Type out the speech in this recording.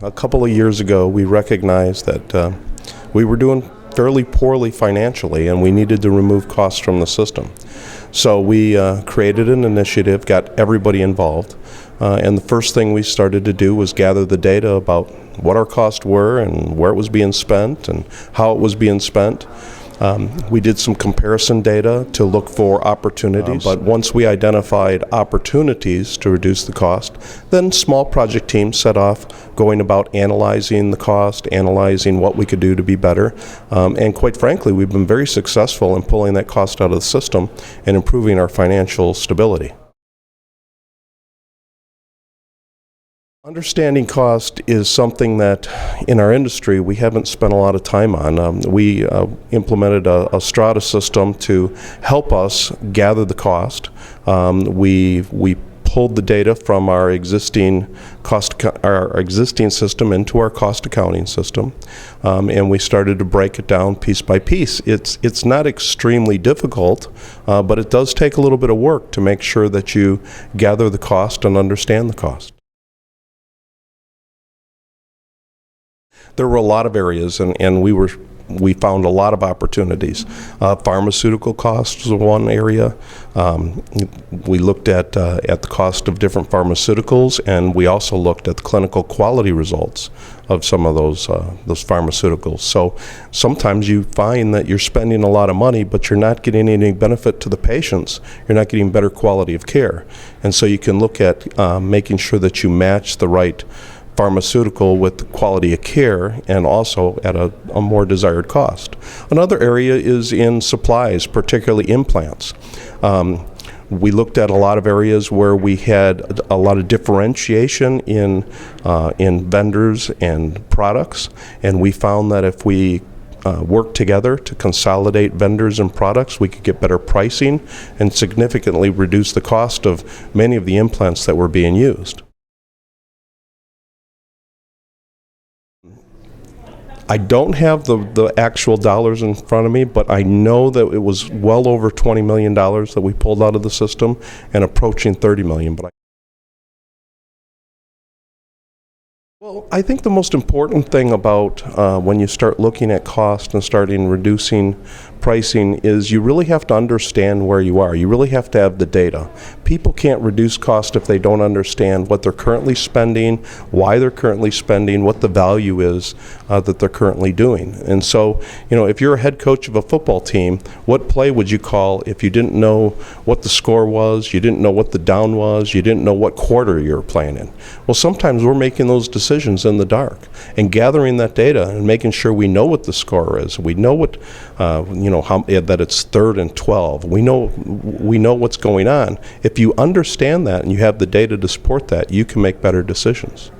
A couple of years ago, we recognized that we were doing fairly poorly financially and we needed to remove costs from the system. So we created an initiative, got everybody involved, and the first thing we started to do was gather the data about what our costs were and where it was being spent and how it was being spent. We did some comparison data to look for opportunities, but once we identified opportunities to reduce the cost, then small project teams set off going about analyzing the cost, analyzing what we could do to be better, and quite frankly, we've been very successful in pulling that cost out of the system and improving our financial stability. Understanding cost is something that in our industry we haven't spent a lot of time on. We implemented a Estrada system to help us gather the cost. We pulled the data from our existing system into our cost accounting system, and we started to break it down piece by piece. It's not extremely difficult, but it does take a little bit of work to make sure that you gather the cost and understand the cost. There were a lot of areas, and we found a lot of opportunities. Pharmaceutical costs was one area. We looked at the cost of different pharmaceuticals, and we also looked at the clinical quality results of some of those pharmaceuticals. So sometimes you find that you're spending a lot of money, but you're not getting any benefit to the patients. You're not getting better quality of care. And so you can look at making sure that you match the right pharmaceutical with quality of care and also at a more desired cost. Another area is in supplies, particularly implants. We looked at a lot of areas where we had a lot of differentiation in vendors and products, and we found that if we work together to consolidate vendors and products, we could get better pricing and significantly reduce the cost of many of the implants that were being used. I don't have the actual dollars in front of me, but I know that it was well over $20 million that we pulled out of the system and approaching $30 million. Well, I think the most important thing about when you start looking at cost and starting reducing pricing is you really have to understand where you are. You really have to have the data. People can't reduce cost if they don't understand what they're currently spending, why they're currently spending, what the value is that they're currently doing. And so, if you're a head coach of a football team, what play would you call if you didn't know what the score was, you didn't know what the down was, you didn't know what quarter you were playing in? Well, sometimes we're making those decisions in the dark, and gathering that data and making sure we know what the score is. We know what, that it's 3rd and 12. We know what's going on. If you understand that and you have the data to support that, you can make better decisions.